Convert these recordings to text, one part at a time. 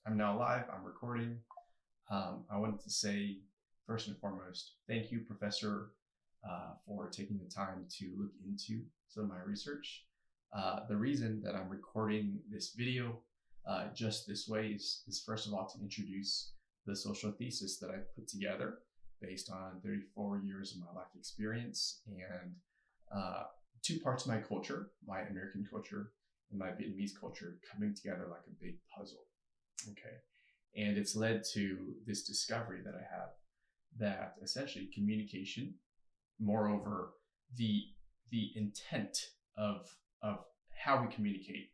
I'm now live, I'm recording. I wanted to say, first and foremost, thank you, Professor, for taking the time to look into some of my research. The reason that I'm recording this video just this way is first of all to introduce the social thesis that I've put together based on 34 years of my life experience and two parts of my culture, my American culture and my Vietnamese culture, coming together like a big puzzle. Okay. And it's led to this discovery that I have that essentially communication, moreover, the intent of how we communicate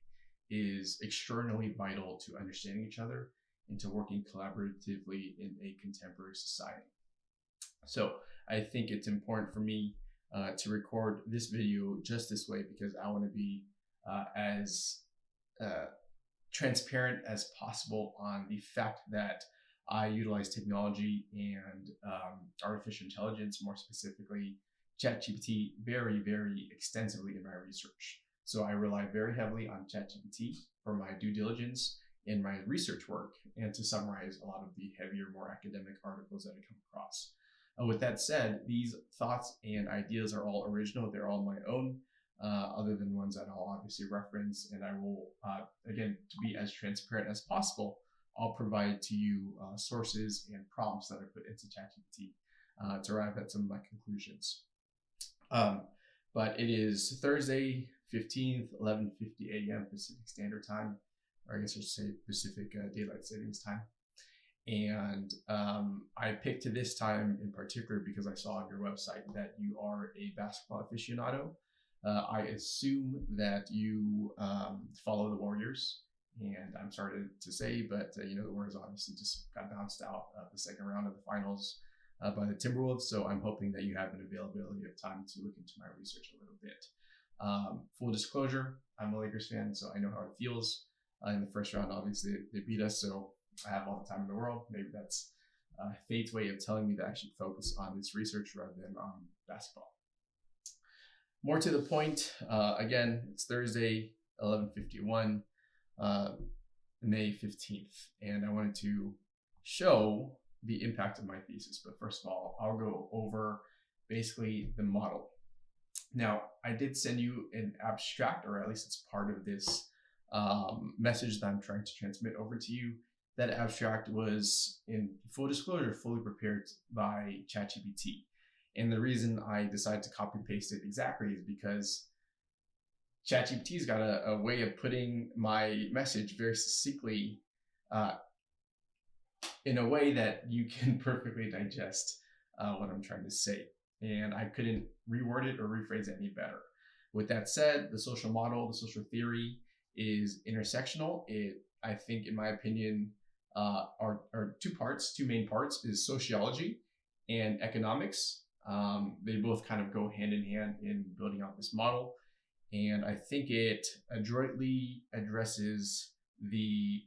is extraordinarily vital to understanding each other and to working collaboratively in a contemporary society. So I think it's important for me to record this video just this way because I want to be as transparent as possible on the fact that I utilize technology and artificial intelligence, more specifically ChatGPT, very, very extensively in my research. So I rely very heavily on ChatGPT for my due diligence in my research work and to summarize a lot of the heavier, more academic articles that I come across. With that said, these thoughts and ideas are all original. They're all my own, other than ones that I'll obviously reference. And I will, again, to be as transparent as possible, I'll provide to you sources and prompts that I put into ChatGPT to arrive at some of my conclusions. But it is Thursday, 15th, 11:50 a.m. Pacific Standard Time, or I guess I should say Pacific Daylight Savings Time. And I picked this time in particular because I saw on your website that you are a basketball aficionado. I assume that you follow the Warriors, and I'm sorry to say, but the Warriors obviously just got bounced out of the second round of the finals by the Timberwolves. So I'm hoping that you have an availability of time to look into my research a little bit. Full disclosure, I'm a Lakers fan, so I know how it feels. In the first round, obviously, they beat us, so I have all the time in the world. Maybe that's fate's way of telling me that I should focus on this research rather than on basketball. More to the point, again, it's Thursday, 11:51, May 15th, and I wanted to show the impact of my thesis. But first of all, I'll go over basically the model. Now, I did send you an abstract, or at least it's part of this message that I'm trying to transmit over to you. That abstract was, in full disclosure, fully prepared by ChatGPT. And the reason I decided to copy and paste it exactly is because ChatGPT's got a way of putting my message very succinctly in a way that you can perfectly digest what I'm trying to say. And I couldn't reword it or rephrase it any better. With that said, the social model, the social theory is intersectional. I think, in my opinion, are two main parts, is sociology and economics. They both kind of go hand in hand in building out this model. And I think it adroitly addresses the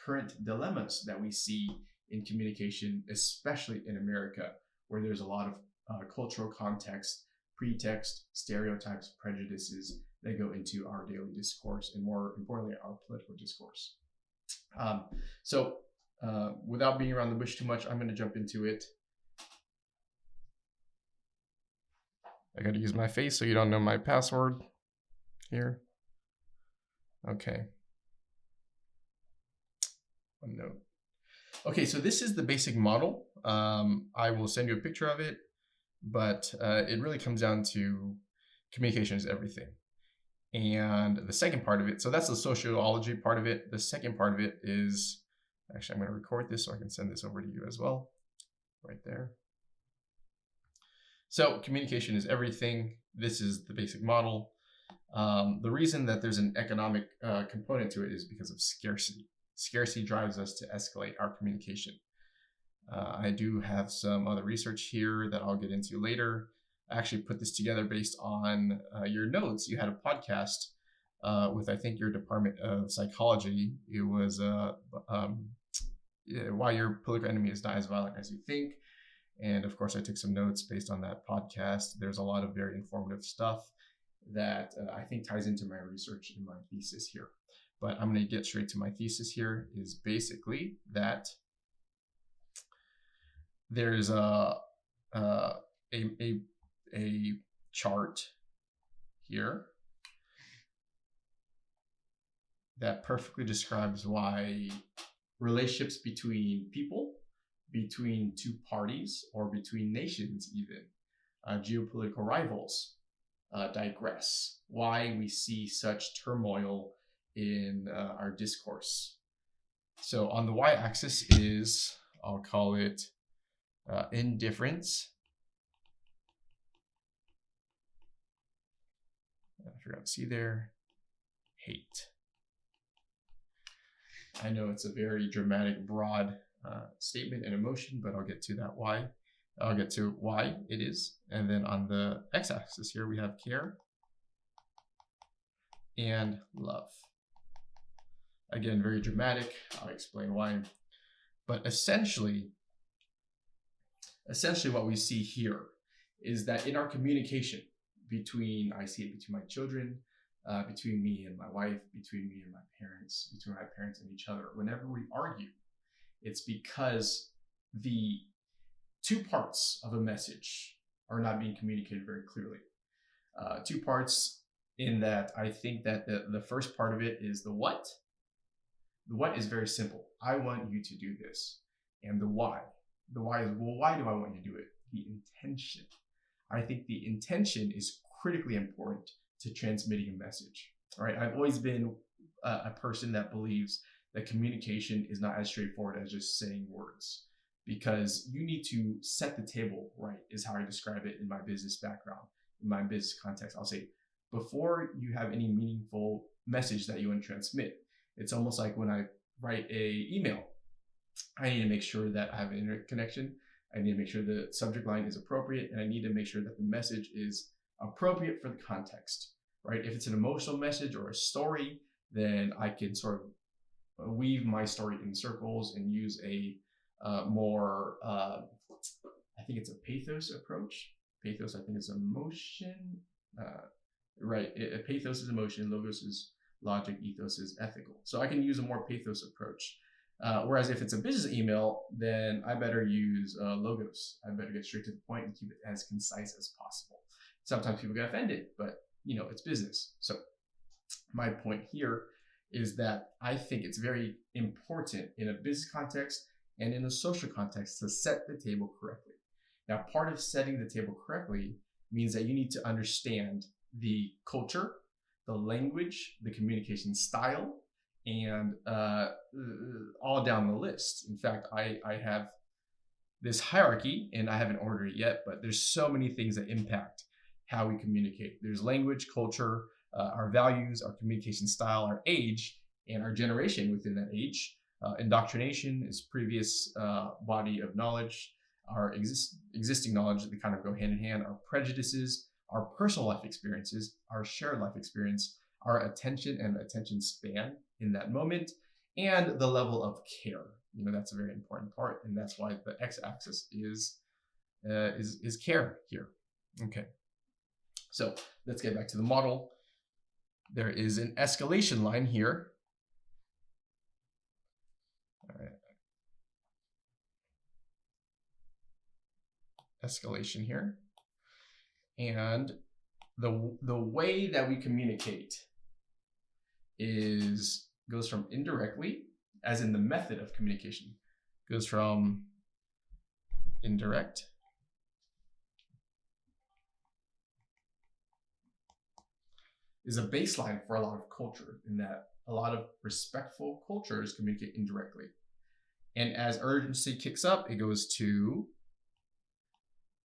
current dilemmas that we see in communication, especially in America, where there's a lot of cultural context, pretext, stereotypes, prejudices that go into our daily discourse, and more importantly, our political discourse. So without being around the bush too much, I'm going to jump into it. I got to use my face so you don't know my password here. Okay. One note. Okay, so this is the basic model. I will send you a picture of it, but it really comes down to communication is everything. And the second part of it, so that's the sociology part of it. The second part of it is, actually, I'm going to record this so I can send this over to you as well, right there. So communication is everything. This is the basic model. The reason that there's an economic component to it is because of scarcity. Scarcity drives us to escalate our communication. I do have some other research here that I'll get into later. I actually put this together based on your notes. You had a podcast with, I think, your Department of Psychology. It was Why Your Political Enemy is Not as Violent as You Think. And of course, I took some notes based on that podcast. There's a lot of very informative stuff that I think ties into my research and my thesis here. but I'm going to get straight to my thesis here, is basically that there's a chart here that perfectly describes why relationships between people, between two parties, or between nations even, geopolitical rivals, digress, why we see such turmoil in our discourse. So on the y-axis is, I'll call it indifference. I forgot to see there, hate. I know it's a very dramatic, broad statement and emotion, but I'll get to that why. I'll get to why it is. And then on the x-axis here, we have care and love. Again, very dramatic. I'll explain why. But essentially what we see here is that in our communication between, I see it between my children, between me and my wife, between me and my parents, between my parents and each other, whenever we argue, it's because the two parts of a message are not being communicated very clearly. Two parts in that I think that the first part of it is the what. The what is very simple. I want you to do this. And the why. The why is, well, why do I want you to do it? The intention. I think the intention is critically important to transmitting a message. All right. I've always been a person that believes that communication is not as straightforward as just saying words, because you need to set the table right, is how I describe it in my business background, in my business context. I'll say, before you have any meaningful message that you want to transmit, it's almost like when I write a email, I need to make sure that I have an internet connection. I need to make sure the subject line is appropriate, and I need to make sure that the message is appropriate for the context, right? If it's an emotional message or a story, then I can sort of weave my story in circles and use a more, I think it's a pathos approach. Pathos, I think, is emotion, right? Pathos is emotion, logos is logic, ethos is ethical. So I can use a more pathos approach. Whereas if it's a business email, then I better use logos. I better get straight to the point and keep it as concise as possible. Sometimes people get offended, but it's business. So my point here is that I think it's very important in a business context and in a social context to set the table correctly. Now, part of setting the table correctly means that you need to understand the culture, the language, the communication style, and all down the list. In fact, I have this hierarchy, and I haven't ordered it yet, but there's so many things that impact how we communicate. There's language, culture, our values, our communication style, our age, and our generation within that age. Indoctrination is previous body of knowledge. Our existing knowledge, they kind of go hand in hand. Our prejudices, our personal life experiences, our shared life experience, our attention and attention span in that moment, and the level of care. That's a very important part, and that's why the x-axis is care here. Okay, so let's get back to the model. There is an escalation line here. All right. Escalation here. And the way that we communicate goes from indirectly, as in the method of communication, goes from indirect is a baseline for a lot of culture, in that a lot of respectful cultures communicate indirectly. And as urgency kicks up, it goes to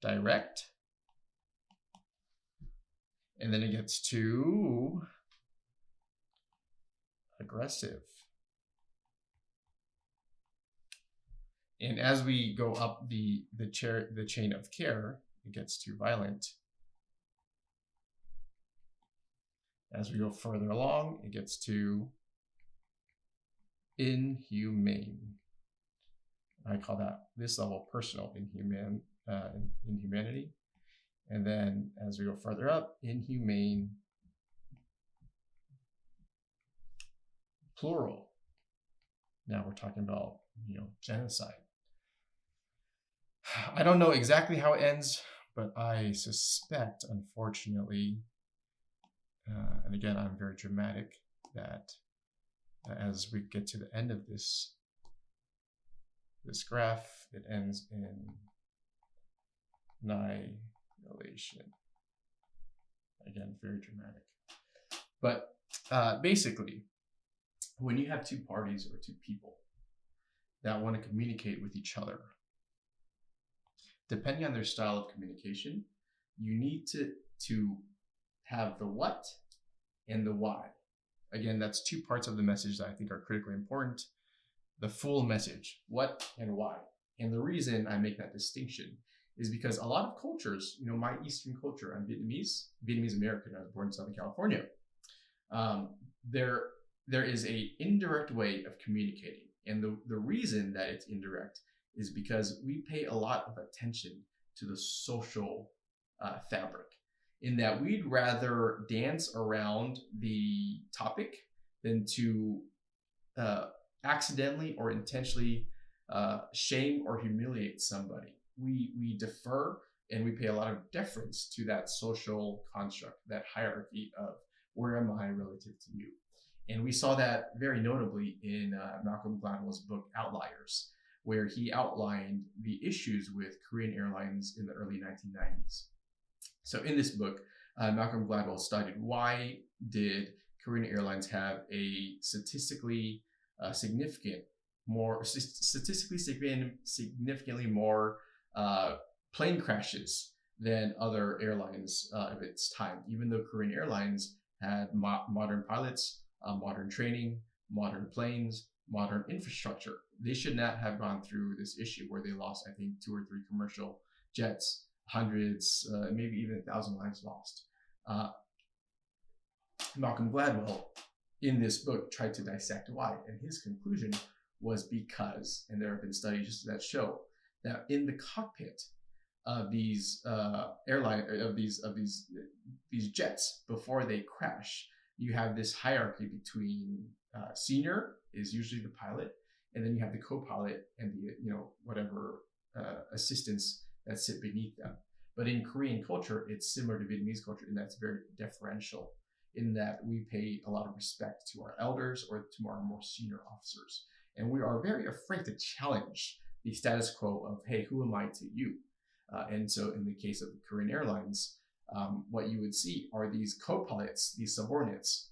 direct. And then it gets to aggressive. And as we go up the chain of care, it gets to violent. As we go further along, it gets to inhumane. I call this level personal inhumanity. And then as we go further up, inhumane, plural. Now we're talking about, genocide. I don't know exactly how it ends, but I suspect, unfortunately, and again, I'm very dramatic, that as we get to the end of this graph, it ends in annihilation. Again, very dramatic. But basically, when you have two parties or two people that want to communicate with each other, depending on their style of communication, you need to have the what and the why. Again, that's two parts of the message that I think are critically important. The full message, what and why. And the reason I make that distinction is because a lot of cultures, my Eastern culture, I'm Vietnamese American, I was born in Southern California. There is a indirect way of communicating. And the reason that it's indirect is because we pay a lot of attention to the social fabric, in that we'd rather dance around the topic than to accidentally or intentionally shame or humiliate somebody. We defer and we pay a lot of deference to that social construct, that hierarchy of where am I relative to you. And we saw that very notably in Malcolm Gladwell's book Outliers, where he outlined the issues with Korean Airlines in the early 1990s. So in this book, Malcolm Gladwell studied why did Korean Airlines have a statistically significantly more plane crashes than other airlines of its time, even though Korean Airlines had modern pilots, modern training, modern planes, modern infrastructure. They should not have gone through this issue where they lost, I think, 2 or 3 commercial jets, hundreds, maybe even 1,000 lives lost. Malcolm Gladwell, in this book, tried to dissect why, and his conclusion was because, and there have been studies that show that in the cockpit of these these jets, before they crash, you have this hierarchy between senior is usually the pilot, and then you have the co-pilot and the whatever assistants that sit beneath them. But in Korean culture, it's similar to Vietnamese culture in that it's very deferential, in that we pay a lot of respect to our elders or to our more senior officers. And we are very afraid to challenge the status quo of, hey, who am I to you? And so in the case of Korean Airlines, what you would see are these co-pilots, these subordinates,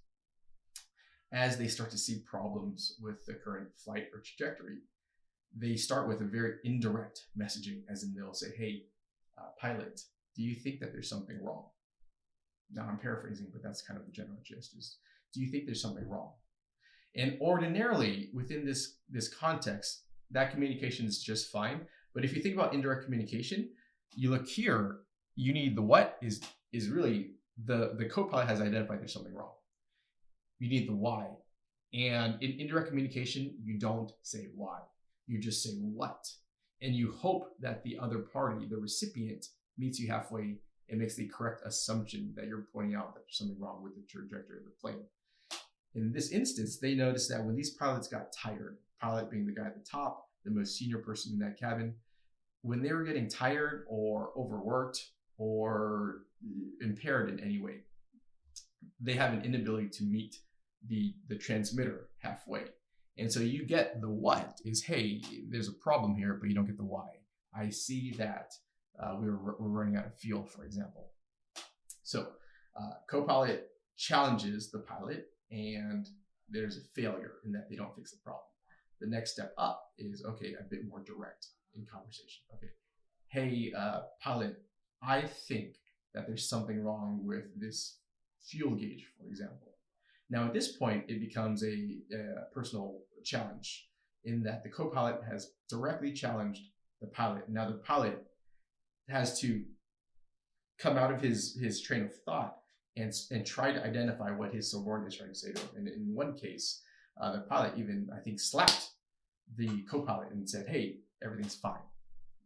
as they start to see problems with the current flight or trajectory, they start with a very indirect messaging, as in they'll say, hey, pilot, do you think that there's something wrong? Now I'm paraphrasing, but that's kind of the general gist is, do you think there's something wrong? And ordinarily within this context, that communication is just fine. But if you think about indirect communication, you look here, you need the what is really the co-pilot has identified there's something wrong. You need the why. And in indirect communication, you don't say why. You just say what. And you hope that the other party, the recipient, meets you halfway and makes the correct assumption that you're pointing out that there's something wrong with the trajectory of the plane. In this instance, they noticed that when these pilots got tired, pilot being the guy at the top, the most senior person in that cabin, when they were getting tired or overworked or impaired in any way, they have an inability to meet the transmitter halfway. And so you get the what is, hey, there's a problem here, but you don't get the why. I see that we're running out of fuel, for example. So co-pilot challenges the pilot, and there's a failure in that they don't fix the problem. The next step up is, okay, a bit more direct in conversation. Okay, hey, pilot, I think that there's something wrong with this fuel gauge, for example. Now, at this point, it becomes a personal challenge in that the co-pilot has directly challenged the pilot. Now, the pilot has to come out of his train of thought and try to identify what his subordinate is trying to say to him. And in one case, the pilot even, I think, slapped the co-pilot and said, hey, everything's fine.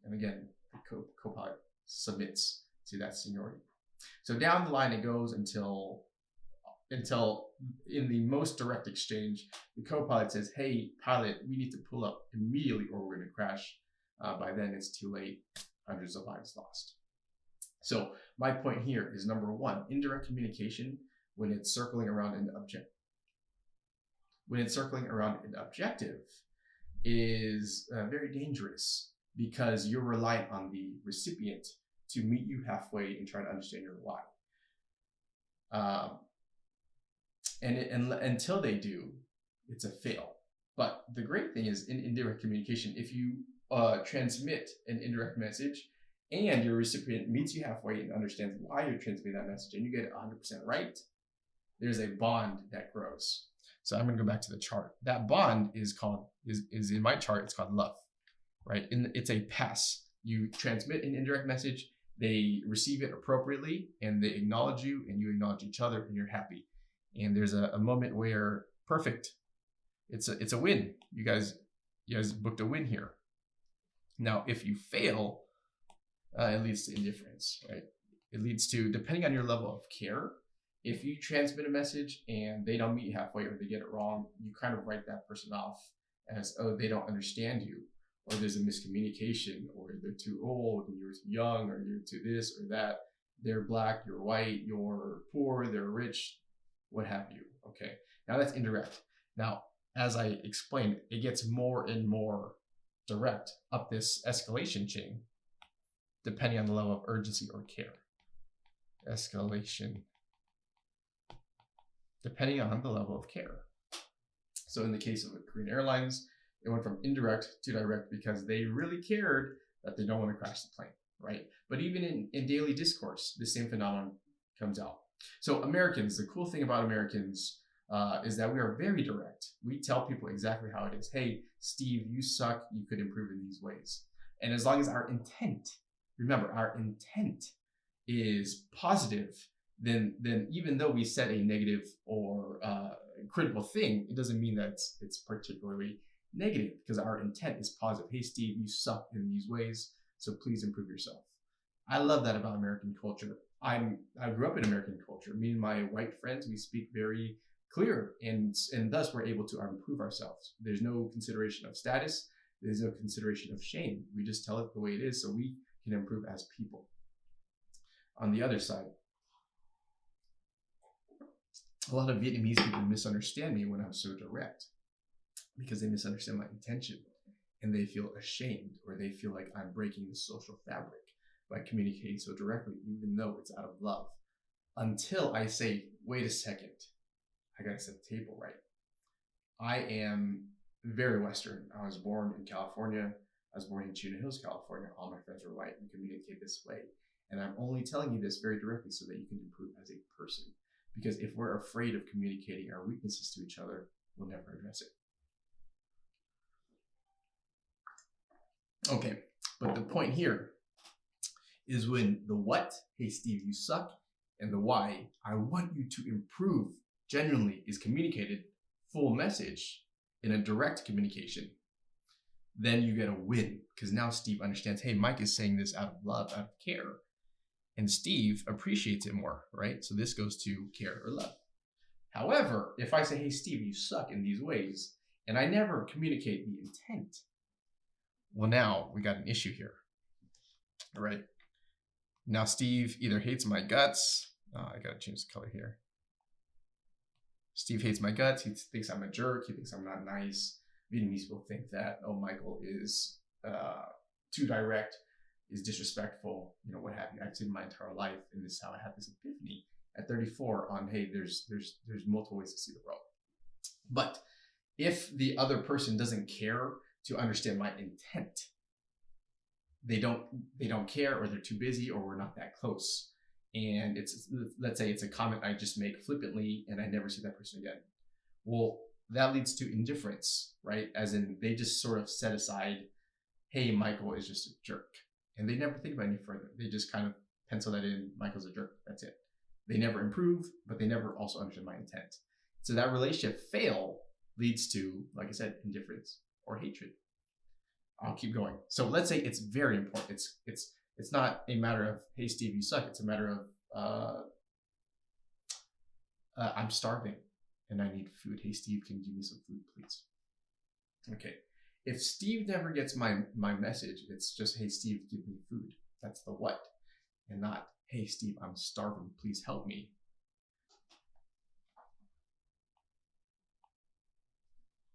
And again, the co-pilot submits to that seniority. So down the line it goes until until in the most direct exchange, the co-pilot says, hey, pilot, we need to pull up immediately or we're going to crash. By then, it's too late. Hundreds of lives lost. So my point here is, number one, indirect communication, when it's circling around an objective, is very dangerous, because you're reliant on the recipient to meet you halfway and try to understand your why. And until they do, it's a fail. But the great thing is, in indirect communication, if you transmit an indirect message and your recipient meets you halfway and understands why you're transmitting that message, and you get it 100% right, there's a bond that grows. So I'm going to go back to the chart. That bond is in my chart, it's called love, right? It's a pass. You transmit an indirect message, they receive it appropriately, and they acknowledge you, and you acknowledge each other, and you're happy. And there's a moment where perfect. It's a win. You guys booked a win here. Now, if you fail, it leads to indifference, right? It leads to, depending on your level of care, if you transmit a message and they don't meet you halfway or they get it wrong, you kind of write that person off as, oh, they don't understand you, or there's a miscommunication, or they're too old and you're too young, or you're too this or that. They're black, you're white, you're poor, they're rich, what have you. Okay, now that's indirect. Now, as I explained, it gets more and more direct up this escalation chain, depending on the level of urgency or care. Escalation, depending on the level of care. So in the case of Korean Airlines, it went from indirect to direct because they really cared that they don't want to crash the plane, right? But even in daily discourse, the same phenomenon comes out. So Americans, the cool thing about Americans is that we are very direct. We tell people exactly how it is. Hey, Steve, you suck. You could improve in these ways. And as long as our intent, remember, our intent is positive, then even though we said a negative or critical thing, it doesn't mean that it's particularly negative, because our intent is positive. Hey, Steve, you suck in these ways, so please improve yourself. I love that about American culture. I grew up in American culture. Me and my white friends, we speak very clear, and thus we're able to improve ourselves. There's no consideration of status. There's no consideration of shame. We just tell it the way it is so we can improve as people. On the other side, a lot of Vietnamese people misunderstand me when I'm so direct, because they misunderstand my intention, and they feel ashamed, or they feel like I'm breaking the social fabric by communicating so directly, even though it's out of love. Until I say, wait a second, I gotta set the table right. I am very Western. I was born in California. I was born in Chino Hills, California. All my friends are white. We communicate this way. And I'm only telling you this very directly so that you can improve as a person. Because if we're afraid of communicating our weaknesses to each other, we'll never address it. Okay, but the point here is when the what, hey Steve, you suck, and the why, I want you to improve, genuinely is communicated, full message in a direct communication, then you get a win, because now Steve understands, hey, Mike is saying this out of love, out of care, and Steve appreciates it more, right? So this goes to care or love. However, if I say, hey, Steve, you suck in these ways, and I never communicate the intent, well, now we got an issue here, all right? Now Steve either hates my guts. I gotta change the color here. Steve hates my guts. He thinks I'm a jerk. He thinks I'm not nice. Vietnamese people think that, oh, Michael is too direct, is disrespectful, what have you. I've seen my entire life, and this is how I had this epiphany at 34 on, hey, there's multiple ways to see the world. But if the other person doesn't care to understand my intent, they don't care, or they're too busy, or we're not that close. And let's say it's a comment I just make flippantly and I never see that person again. Well, that leads to indifference, right? As in, they just sort of set aside, hey, Michael is just a jerk. And they never think about it any further. They just kind of pencil that in, Michael's a jerk, that's it. They never improve, but they never also understand my intent. So that relationship fail leads to, like I said, indifference or hatred. I'll keep going. So let's say it's very important. It's not a matter of, hey, Steve, you suck. It's a matter I'm starving and I need food. Hey, Steve, can you give me some food, please? Okay. If Steve never gets my message, it's just, hey, Steve, give me food. That's the what, and not, hey, Steve, I'm starving. Please help me.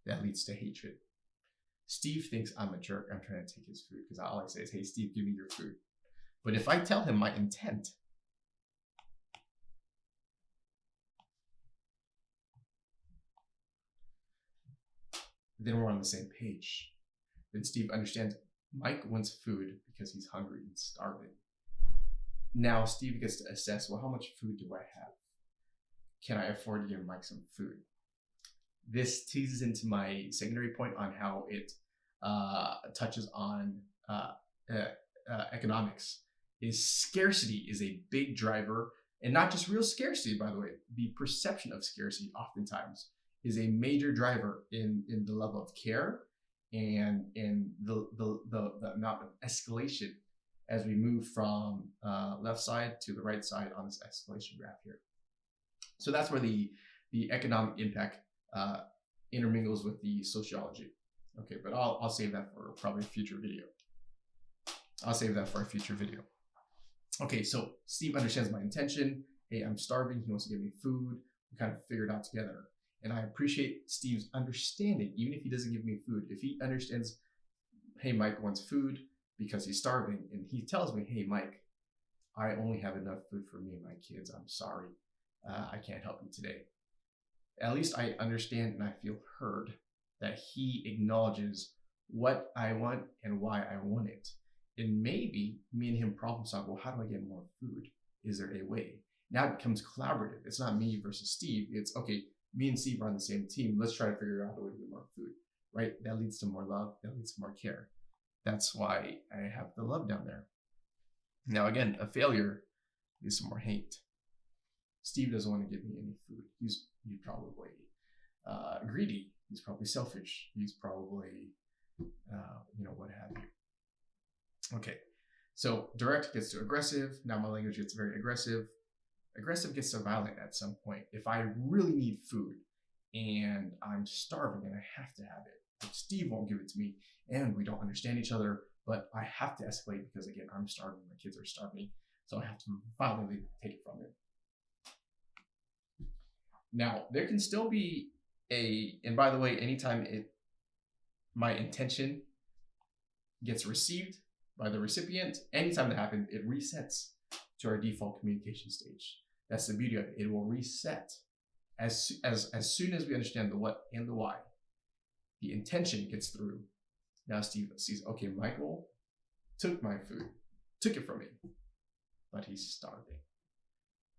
That leads to hatred. Steve thinks I'm a jerk. I'm trying to take his food because all I say is, hey, Steve, give me your food. But if I tell him my intent, then we're on the same page. Then Steve understands Mike wants food because he's hungry and starving. Now Steve gets to assess, well, how much food do I have? Can I afford to give Mike some food? This teases into my secondary point on how it touches on economics. Is scarcity is a big driver, and not just real scarcity, by the way. The perception of scarcity oftentimes is a major driver in the level of care and in the amount of escalation as we move from left side to the right side on this escalation graph here. So that's where the economic impact intermingles with the sociology. Okay, but I'll save that for probably a future video. Okay, so Steve understands my intention. Hey, I'm starving. He wants to give me food. We kind of figured it out together. And I appreciate Steve's understanding, even if he doesn't give me food. If he understands, hey, Mike wants food because he's starving, and he tells me, hey, Mike, I only have enough food for me and my kids. I'm sorry. I can't help you today. At least I understand and I feel heard that he acknowledges what I want and why I want it. And maybe me and him problem solve, well, how do I get more food? Is there a way? Now it becomes collaborative. It's not me versus Steve. It's, okay, me and Steve are on the same team. Let's try to figure out a way to get more food, right? That leads to more love. That leads to more care. That's why I have the love down there. Now, again, a failure leads to more hate. Steve doesn't want to give me any food. He's probably greedy. He's probably selfish. He's probably, what have you. Okay, so direct gets to aggressive. Now my language gets very aggressive. Aggressive gets to violent at some point. If I really need food and I'm starving and I have to have it, Steve won't give it to me and we don't understand each other, but I have to escalate because, again, I'm starving. My kids are starving. So I have to violently take it from him. Now, there can still be and by the way, anytime my intention gets received by the recipient, anytime that happens, it resets to our default communication stage. That's the beauty of it. It will reset as soon as we understand the what and the why. The intention gets through. Now Steve sees, okay, Michael took my food, took it from me, but he's starving.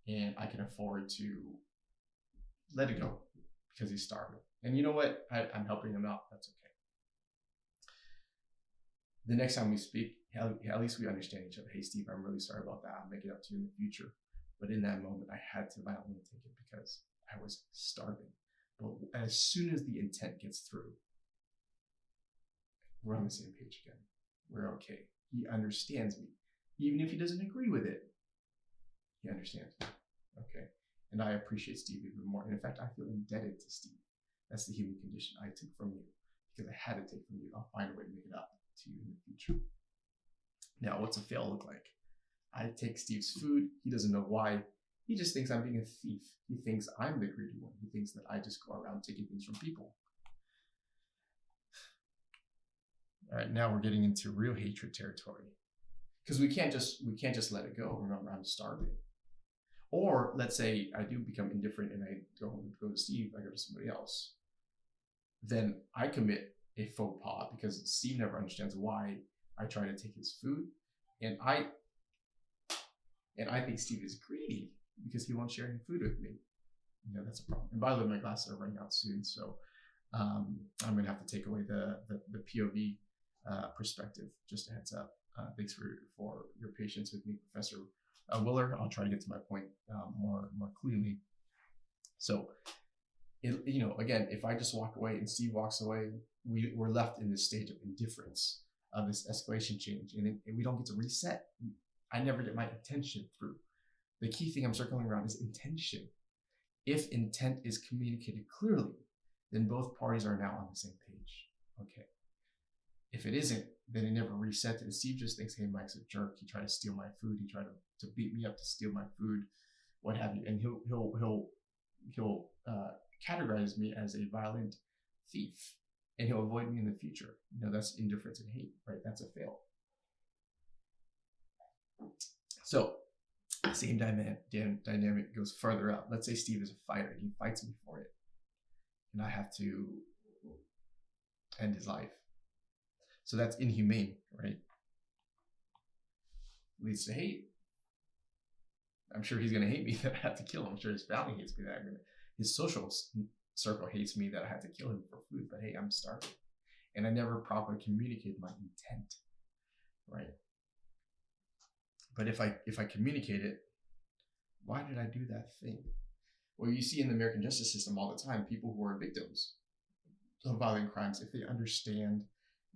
And I can afford to let it go because he's starving. And you know what? I'm helping him out. That's okay. The next time we speak, at least we understand each other. Hey, Steve, I'm really sorry about that. I'll make it up to you in the future. But in that moment, I had to violently take it because I was starving. But as soon as the intent gets through, we're on the same page again. We're okay. He understands me. Even if he doesn't agree with it, he understands me. Okay. And I appreciate Steve even more. And in fact, I feel indebted to Steve. That's the human condition I took from you because I had to take from you. I'll find a way to make it up to you in the future. Now, what's a fail look like? I take Steve's food. He doesn't know why. He just thinks I'm being a thief. He thinks I'm the greedy one. He thinks that I just go around taking things from people. All right, now we're getting into real hatred territory. Because we can't just let it go. Remember, I'm starving. Or let's say I do become indifferent and I don't go to Steve, I go to somebody else. Then I commit a faux pas because Steve never understands why I try to take his food. And I think Steve is greedy because he won't share any food with me. That's a problem. And by the way, my glasses are running out soon, so I'm going to have to take away the POV perspective. Just a heads up. Thanks for your patience with me, Professor Willer. I'll try to get to my point more clearly. So, again, if I just walk away and Steve walks away, we're left in this stage of indifference, of this escalation change, and we don't get to reset. I never get my intention through. The key thing I'm circling around is intention. If intent is communicated clearly, then both parties are now on the same page. Okay. If it isn't, then it never resets. And Steve just thinks, hey, Mike's a jerk. He tried to steal my food. He tried to beat me up to steal my food, what have you. And he'll categorize me as a violent thief, and he'll avoid me in the future. That's indifference and hate, right? That's a fail. So same dynamic goes further out. Let's say Steve is a fighter and he fights me for it, and I have to end his life. So that's inhumane, right? Leads to hate. I'm sure he's going to hate me that I have to kill him. I'm sure his family hates me that his social circle hates me that I had to kill him for food. But hey, I'm starving. And I never properly communicated my intent, right? But if I communicate it, why did I do that thing? Well, you see in the American justice system all the time, people who are victims of violent crimes, if they understand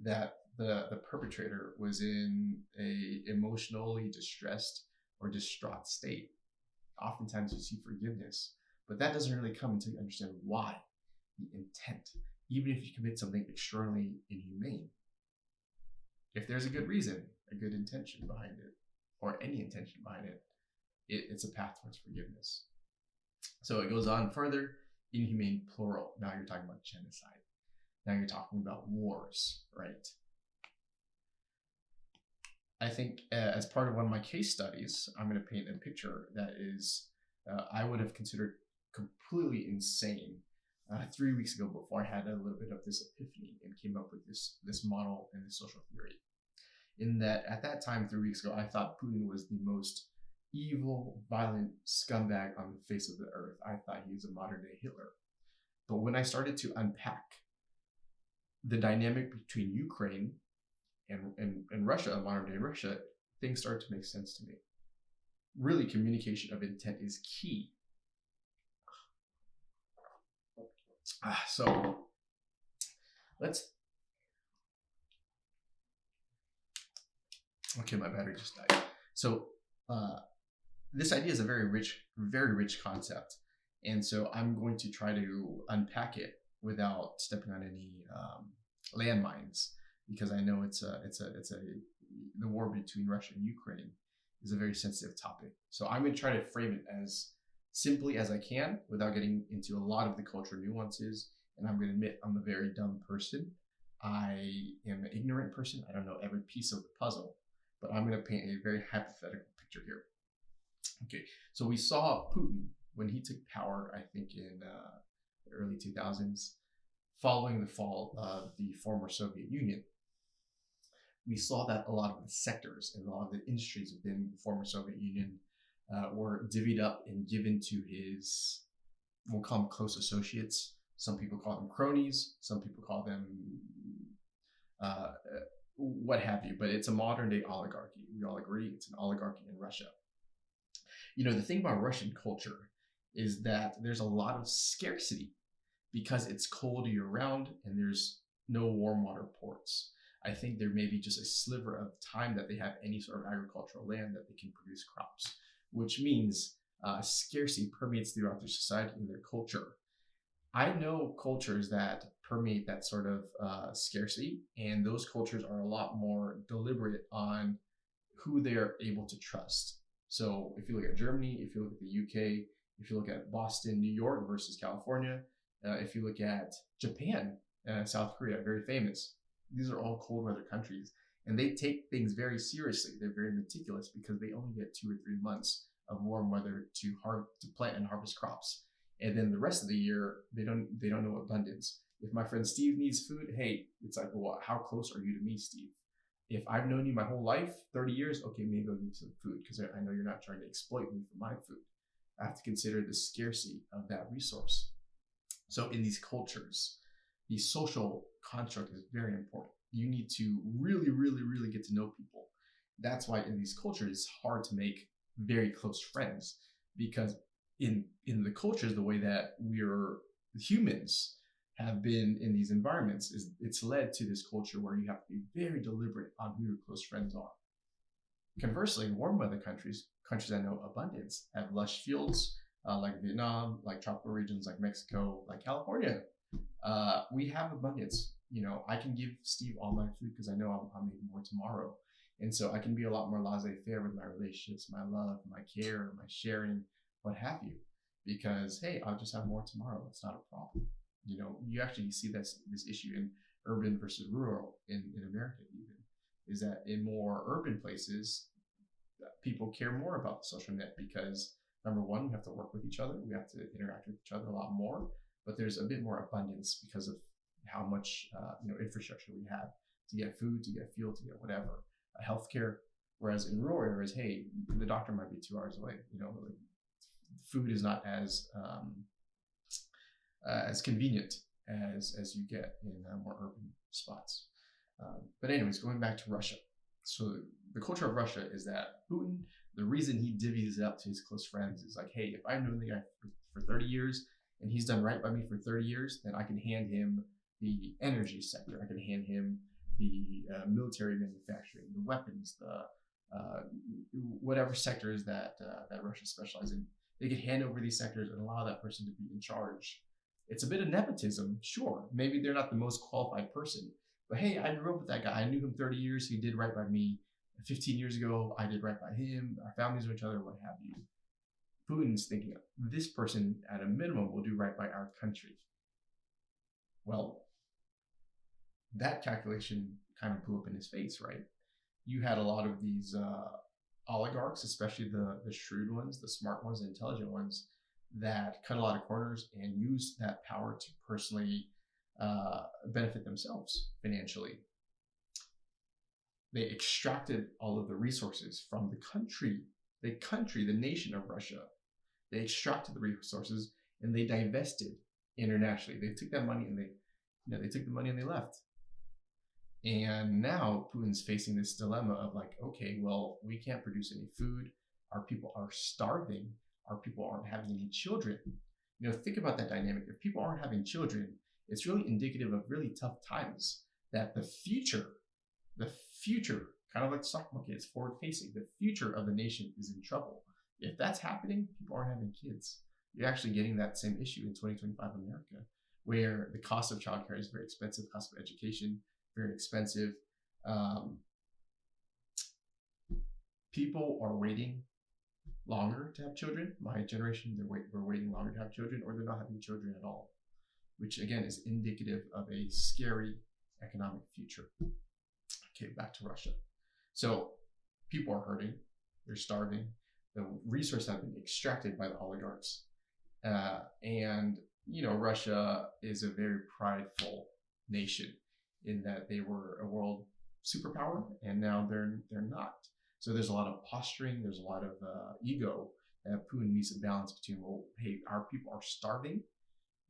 that the perpetrator was in a emotionally distressed or distraught state, oftentimes you see forgiveness. But that doesn't really come until you understand why, the intent, even if you commit something extraordinarily inhumane. If there's a good reason, a good intention behind it, or any intention behind it, it's a path towards forgiveness. So it goes on further, inhumane plural. Now you're talking about genocide. Now you're talking about wars, right? I think as part of one of my case studies, I'm going to paint a picture that is, I would have considered completely insane 3 weeks ago, before I had a little bit of this epiphany and came up with this model and this social theory. In that, at that time, 3 weeks ago, I thought Putin was the most evil, violent scumbag on the face of the earth. I thought he was a modern day Hitler. But when I started to unpack the dynamic between Ukraine and Russia, modern day Russia, things started to make sense to me. Really, communication of intent is key. So okay, my battery just died. So this idea is a very rich concept. And so I'm going to try to unpack it without stepping on any landmines, because I know the war between Russia and Ukraine is a very sensitive topic. So I'm going to try to frame it as simply as I can without getting into a lot of the cultural nuances. And I'm going to admit I'm a very dumb person. I am an ignorant person. I don't know every piece of the puzzle, but I'm going to paint a very hypothetical picture here. Okay, so we saw Putin when he took power, I think in the early 2000s, following the fall of the former Soviet Union. We saw that a lot of the sectors and a lot of the industries within the former Soviet Union were divvied up and given to his, we'll call them close associates. Some people call them cronies. Some people call them what have you. But it's a modern day oligarchy. We all agree it's an oligarchy in Russia. The thing about Russian culture is that there's a lot of scarcity because it's cold year round and there's no warm water ports. I think there may be just a sliver of time that they have any sort of agricultural land that they can produce crops, which means scarcity permeates throughout their society and their culture. I know cultures that permeate that sort of scarcity, and those cultures are a lot more deliberate on who they are able to trust. So if you look at Germany, if you look at the UK, if you look at Boston, New York versus California, if you look at Japan, South Korea, very famous. These are all cold weather countries, and they take things very seriously. They're very meticulous because they only get 2 or 3 months of warm weather to plant and harvest crops, and then the rest of the year they don't know abundance. If my friend Steve needs food, hey, it's like, well, how close are you to me, Steve? If I've known you my whole life, 30 years, okay, maybe I'll give you some food because I know you're not trying to exploit me for my food. I have to consider the scarcity of that resource. So in these cultures, the social construct is very important. You need to really, really, really get to know people. That's why in these cultures, it's hard to make very close friends, because in the cultures, the way that we're humans have been in these environments, is it's led to this culture where you have to be very deliberate on who your close friends are. Conversely, in warm weather countries that know abundance, have lush fields, like Vietnam, like tropical regions like Mexico, like California. We have abundance. I can give Steve all my food because I know I'll make more tomorrow. And so I can be a lot more laissez-faire with my relationships, my love, my care, my sharing, what have you. Because, hey, I'll just have more tomorrow. It's not a problem. You actually see this issue in urban versus rural in America, even, is that in more urban places, people care more about the social net because, number one, we have to work with each other. We have to interact with each other a lot more, but there's a bit more abundance because of how much infrastructure we have to get food, to get fuel, to get whatever, healthcare. Whereas in rural areas, hey, the doctor might be 2 hours away. Like, food is not as convenient as you get in more urban spots. But anyways, going back to Russia. So the culture of Russia is that Putin, the reason he divvies it up to his close friends is like, hey, if I've known the guy for 30 years and he's done right by me for 30 years, then I can hand him the energy sector. I can hand him the military manufacturing, the weapons, the whatever sectors that Russia specializes in. They could hand over these sectors and allow that person to be in charge. It's a bit of nepotism, sure. Maybe they're not the most qualified person, but hey, I grew up with that guy. I knew him 30 years. He did right by me. 15 years ago, I did right by him. Our families know each other, what have you. Putin's thinking, this person at a minimum will do right by our country. Well, that calculation kind of blew up in his face, right? You had a lot of these oligarchs, especially the shrewd ones, the smart ones, the intelligent ones, that cut a lot of corners and use that power to personally benefit themselves financially. They extracted all of the resources from the nation of Russia. They extracted the resources and they divested internationally. They took that money and they took the money and they left. And now Putin's facing this dilemma of like, okay, well, we can't produce any food. Our people are starving. Our people aren't having any children. Think about that dynamic. If people aren't having children, it's really indicative of really tough times. That the future, kind of like the stock market, it's forward facing. The future of the nation is in trouble. If that's happening, people aren't having kids. You're actually getting that same issue in 2025 America, where the cost of childcare is very expensive, cost of education, very expensive. People are waiting longer to have children. My generation, we're waiting longer to have children, or they're not having children at all, which again is indicative of a scary economic future. Okay, back to Russia. So people are hurting, they're starving, the resources have been extracted by the oligarchs. And Russia is a very prideful nation in that they were a world superpower and now they're not. So there's a lot of posturing, there's a lot of ego that Putin needs to balance between, well, hey, our people are starving.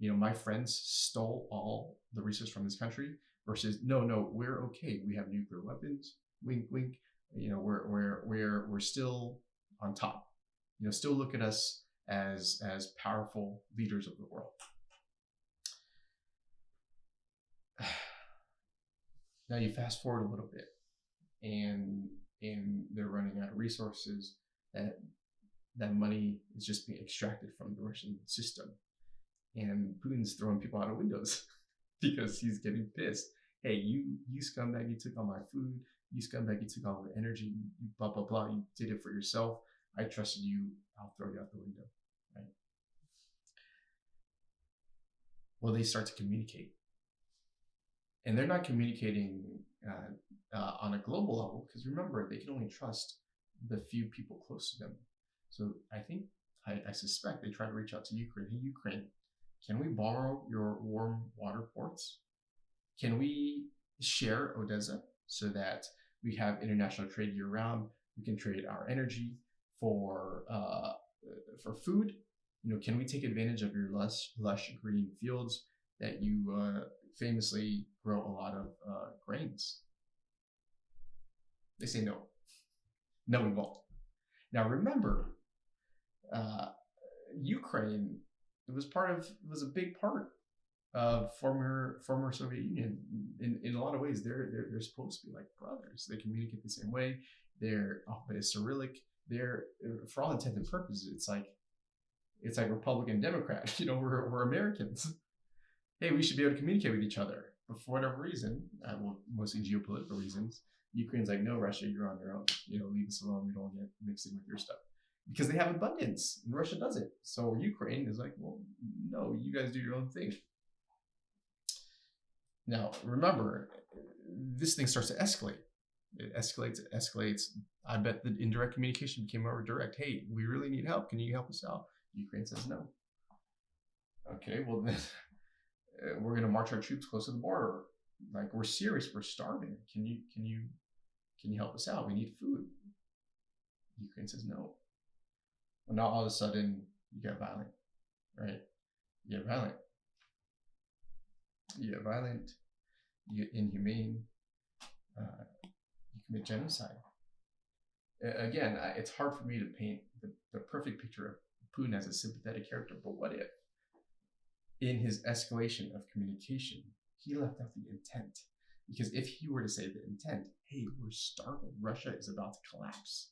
My friends stole all the resources from this country versus no, we're okay. We have nuclear weapons. Wink, wink. We're still on top. Still look at us as powerful leaders of the world. Now you fast forward a little bit, and they're running out of resources. That money is just being extracted from the Russian system, and Putin's throwing people out of windows because he's getting pissed. Hey, you scumbag, you took all my food. You scumbag, you took all the energy. You blah blah blah. You did it for yourself. I trusted you. I'll throw you out the window. Right? Well, they start to communicate. And they're not communicating on a global level because remember, they can only trust the few people close to them. So I suspect they try to reach out to Ukraine. Hey, Ukraine, can we borrow your warm water ports? Can we share Odessa so that we have international trade year round? We can trade our energy for food. Can we take advantage of your lush green fields that you famously grow a lot of grains? They say no. No, we won't. Now remember, Ukraine was a big part of former Soviet Union. In a lot of ways, they're supposed to be like brothers. They communicate the same way. Their alphabet is Cyrillic. They're, for all intents and purposes, it's like It's like Republican, Democrat. We're Americans. Hey, we should be able to communicate with each other. But for whatever reason, well, mostly geopolitical reasons, Ukraine's like, no, Russia, you're on your own. Leave us alone. We don't get mixed in with your stuff. Because they have abundance, and Russia doesn't. So Ukraine is like, well, no, you guys do your own thing. Now, remember, this thing starts to escalate. It escalates. I bet the indirect communication became more direct. Hey, we really need help. Can you help us out? Ukraine says no. Okay, well then we're gonna march our troops close to the border. Like, we're serious. We're starving. Can you help us out? We need food. Ukraine says no. Well, now all of a sudden you get violent, right? You get violent. You get inhumane. You commit genocide. Again, it's hard for me to paint the perfect picture of Putin as a sympathetic character, but what if, in his escalation of communication, he left out the intent? Because if he were to say the intent, hey, we're starving, Russia is about to collapse,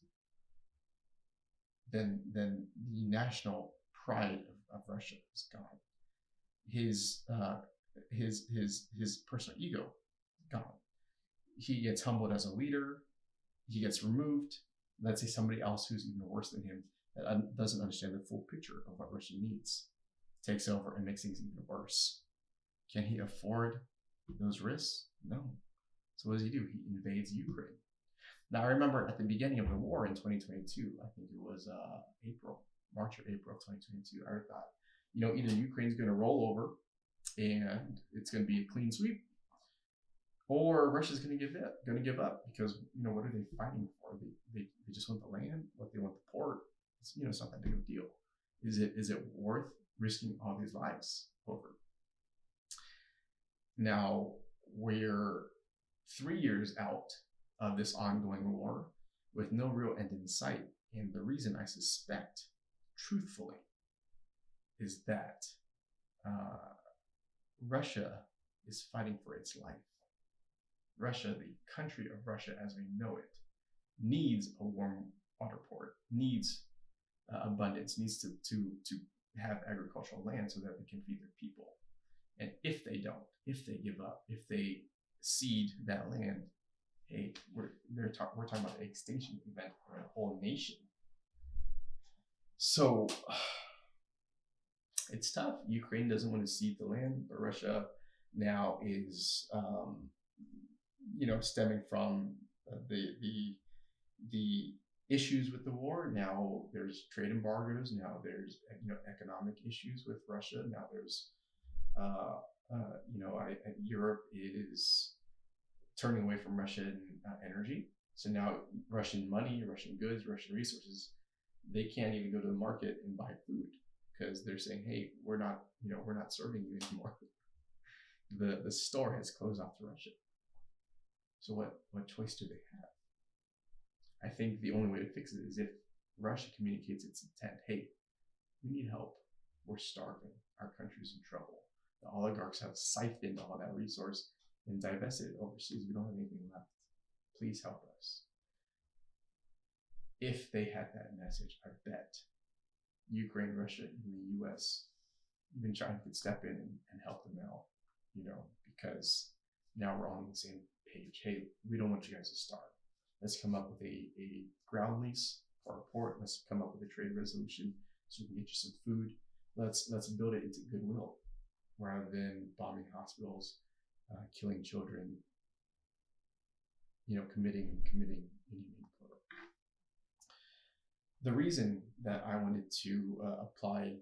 then the national pride of Russia is gone. His personal ego gone. He gets humbled as a leader. He gets removed. Let's say somebody else who's even worse than him, that doesn't understand the full picture of what Russia needs, takes over and makes things even worse. Can he afford those risks? No. So what does he do? He invades Ukraine. Now, I remember at the beginning of the war in 2022, I think it was March or April of 2022, I thought, either Ukraine's going to roll over and it's going to be a clean sweep, or Russia's going to give up, because what are they fighting for? They just want the land. What they want the port. It's not that big of a deal. Is it worth risking all these lives over? Now we're 3 years out of this ongoing war with no real end in sight, and the reason I suspect, truthfully, is that Russia is fighting for its life. Russia, the country of Russia as we know it, needs a warm water port, needs abundance, needs to have agricultural land so that they can feed their people. And if they don't, if they give up, if they cede that land, hey, we're talking about an extinction event for a whole nation. So it's tough. Ukraine doesn't want to cede the land, but Russia now is, stemming from the issues with the war. Now there's trade embargoes. Now there's economic issues with Russia. Now there's Europe is turning away from Russian energy. So now Russian money, Russian goods, Russian resources, they can't even go to the market and buy food, because they're saying, hey, we're not serving you anymore. The store has closed off to Russia. So what choice do they have? I think the only way to fix it is if Russia communicates its intent. Hey, we need help. We're starving. Our country's in trouble. The oligarchs have siphoned all that resource and divested it overseas. We don't have anything left. Please help us. If they had that message, I bet Ukraine, Russia, and the US, even China, could step in and help them out, because now we're on the same page. Hey, we don't want you guys to starve. Let's come up with a ground lease for our port. Let's come up with a trade resolution so we can get you some food. Let's build it into goodwill rather than bombing hospitals, killing children, committing inhumane murder. The reason that I wanted to apply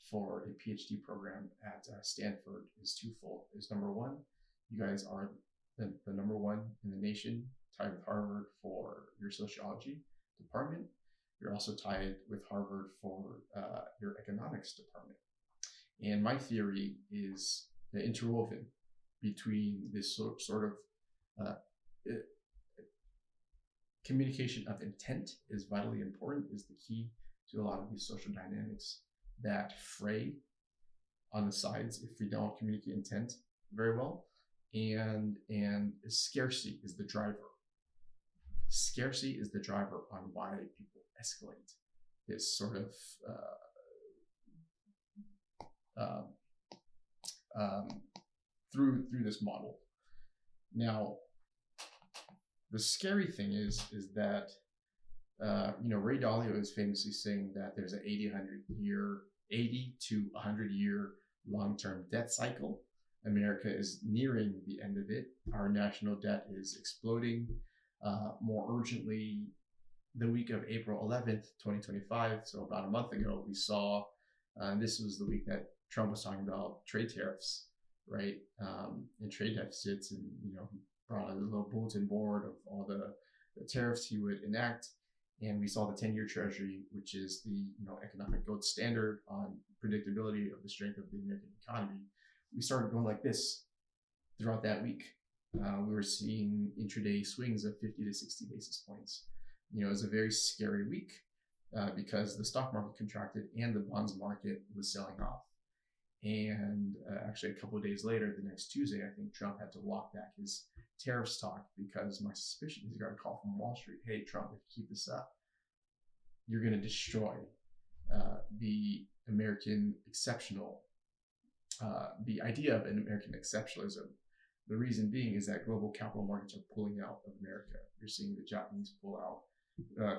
for a PhD program at Stanford is twofold. Is number one, you guys are the number one in the nation, tied with Harvard for your sociology department. You're also tied with Harvard for your economics department. And my theory is the interwoven between this sort of communication of intent is vitally important, is the key to a lot of these social dynamics that fray on the sides if we don't communicate intent very well. And scarcity is the driver. Scarcity is the driver on why people escalate. This sort of um, um, through this model. Now, the scary thing is that Ray Dalio is famously saying that there's an 80 to 100 year long-term debt cycle. America is nearing the end of it. Our national debt is exploding. More urgently, the week of April 11th, 2025, so about a month ago, we saw, this was the week that Trump was talking about trade tariffs, right? And trade deficits, and he brought a little bulletin board of all the tariffs he would enact. And we saw the 10-year Treasury, which is the economic gold standard on predictability of the strength of the American economy. We started going like this throughout that week. We were seeing intraday swings of 50 to 60 basis points. It was a very scary week because the stock market contracted and the bonds market was selling off. And actually, a couple of days later, the next Tuesday, I think Trump had to walk back his tariffs talk because my suspicion is he got a call from Wall Street. Hey, Trump, if you keep this up, you're going to destroy the American exceptional, the idea of an American exceptionalism. The reason being is that global capital markets are pulling out of America. You're seeing the Japanese pull out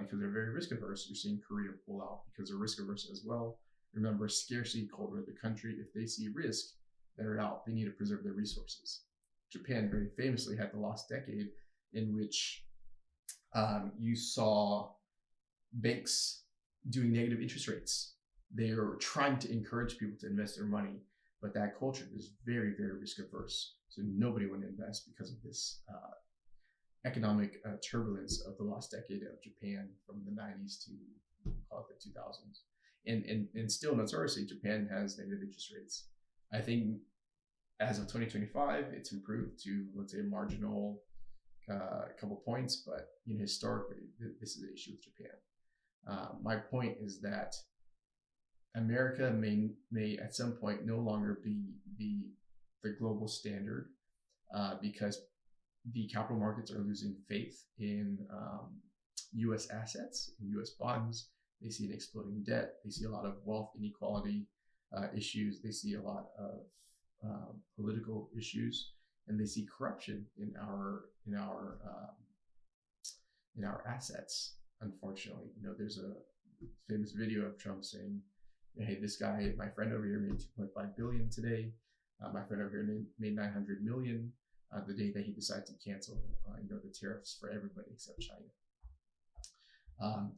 because they're very risk averse. You're seeing Korea pull out because they're risk averse as well. Remember, scarcity culture of the country. If they see risk, they're out. They need to preserve their resources. Japan very famously had the lost decade in which you saw banks doing negative interest rates. They are trying to encourage people to invest their money, but that culture is very, very risk averse. So nobody would invest because of this economic turbulence of the lost decade of Japan from the 90s to call it the 2000s. And still, notoriously, Japan has negative interest rates. I think as of 2025, it's improved to, let's say, a marginal couple points, but historically, this is the issue with Japan. My point is that America may at some point no longer be the global standard because the capital markets are losing faith in U.S. assets, in U.S. bonds. They see an exploding debt. They see a lot of wealth inequality issues. They see a lot of political issues, and they see corruption in our assets. Unfortunately, there's a famous video of Trump saying, "Hey, this guy, my friend over here, made 2.5 billion today. My friend over here made 900 million the day that he decided to cancel, the tariffs for everybody except China."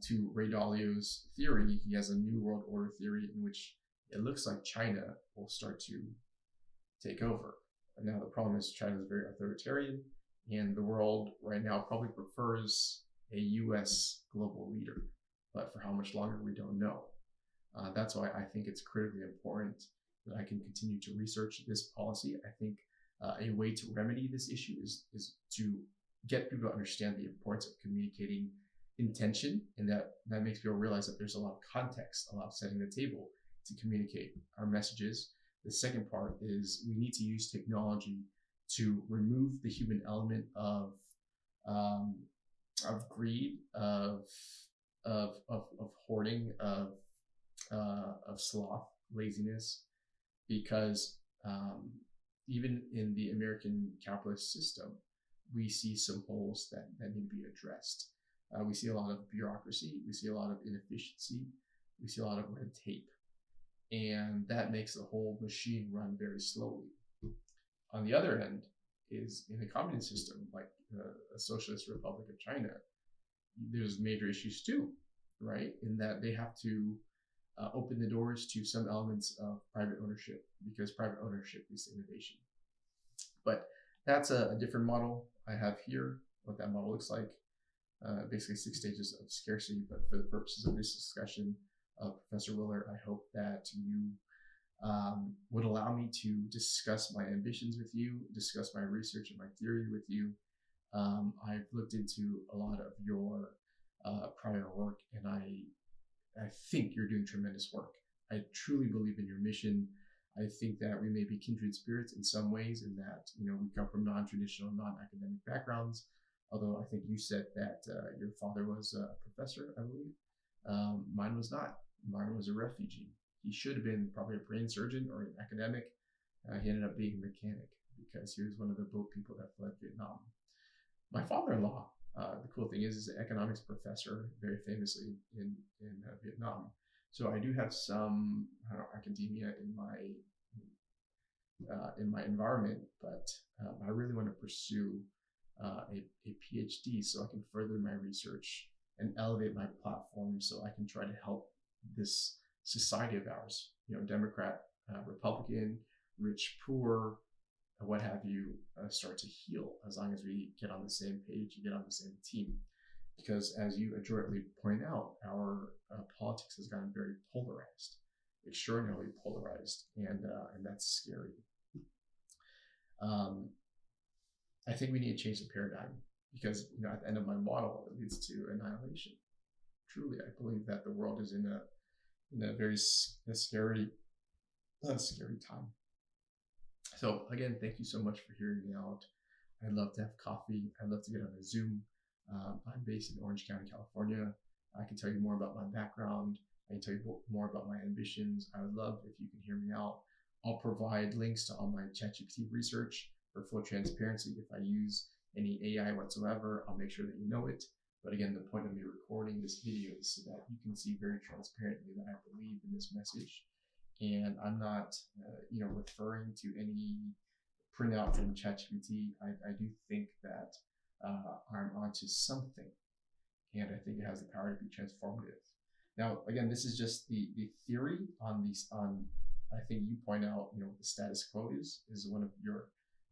To Ray Dalio's theory, he has a new world order theory in which it looks like China will start to take over. Now, the problem is China is very authoritarian, and the world right now probably prefers a U.S. global leader. But for how much longer, we don't know. That's why I think it's critically important that I can continue to research this policy. I think a way to remedy this issue is to get people to understand the importance of communicating intention, and that makes people realize that there's a lot of context, a lot of setting the table to communicate our messages. The second part is we need to use technology to remove the human element of greed, of hoarding, of sloth, laziness, because even in the American capitalist system, we see some holes that need to be addressed. We see a lot of bureaucracy. We see a lot of inefficiency. We see a lot of red tape. And that makes the whole machine run very slowly. On the other end is in a communist system, like a socialist republic of China, there's major issues too, right? In that they have to open the doors to some elements of private ownership because private ownership is innovation. But that's a different model I have here, what that model looks like. Basically 6 stages of scarcity, but for the purposes of this discussion, Professor Willer, I hope that you would allow me to discuss my ambitions with you, discuss my research and my theory with you. I've looked into a lot of your prior work, and I think you're doing tremendous work. I truly believe in your mission. I think that we may be kindred spirits in some ways, in that we come from non-traditional, non-academic backgrounds. Although I think you said that your father was a professor, I believe. Mine was not. Mine was a refugee. He should have been probably a brain surgeon or an academic. He ended up being a mechanic because he was one of the boat people that fled Vietnam. My father-in-law, the cool thing is an economics professor, very famously in Vietnam. So I do have some academia in my environment, but I really want to pursue a PhD so I can further my research and elevate my platform so I can try to help this society of ours, Democrat, Republican, rich, poor, what have you, start to heal as long as we get on the same page and get on the same team. Because as you adroitly point out, our politics has gotten very polarized, extraordinarily polarized, and that's scary. I think we need to change the paradigm because at the end of my model, it leads to annihilation. Truly, I believe that the world is in a very scary time. So again, thank you so much for hearing me out. I'd love to have coffee. I'd love to get on a Zoom. I'm based in Orange County, California. I can tell you more about my background. I can tell you more about my ambitions. I would love if you can hear me out. I'll provide links to all my ChatGPT research for full transparency. If I use any AI whatsoever, I'll make sure that you know it. But again, the point of me recording this video is so that you can see very transparently that I believe in this message. And I'm not, referring to any printout from ChatGPT. I do think that I'm onto something, and I think it has the power to be transformative. Now, again, this is just the theory on these. I think you point out, the status quo is one of your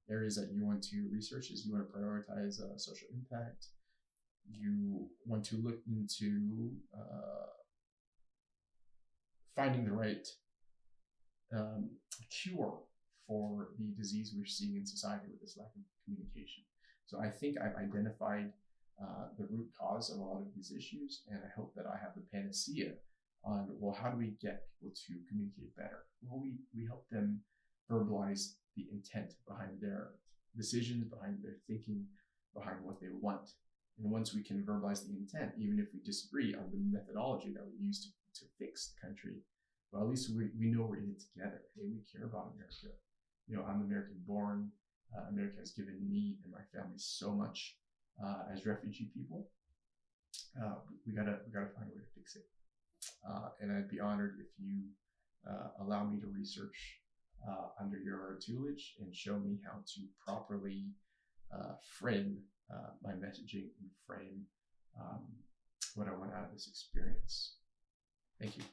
areas that you want to research. Is you want to prioritize social impact. You want to look into finding the right cure for the disease we're seeing in society with this lack of communication. So I think I've identified the root cause of a lot of these issues, and I hope that I have the panacea on, well, how do we get people to communicate better? Well, we help them verbalize the intent behind their decisions, behind their thinking, behind what they want. And once we can verbalize the intent, even if we disagree on the methodology that we use to fix the country, well, at least we know we're in it together. Hey, we care about America. I'm American born. America has given me and my family so much as refugee people. We gotta find a way to fix it. And I'd be honored if you allow me to research under your tutelage and show me how to properly frame my messaging and frame what I want out of this experience. Thank you.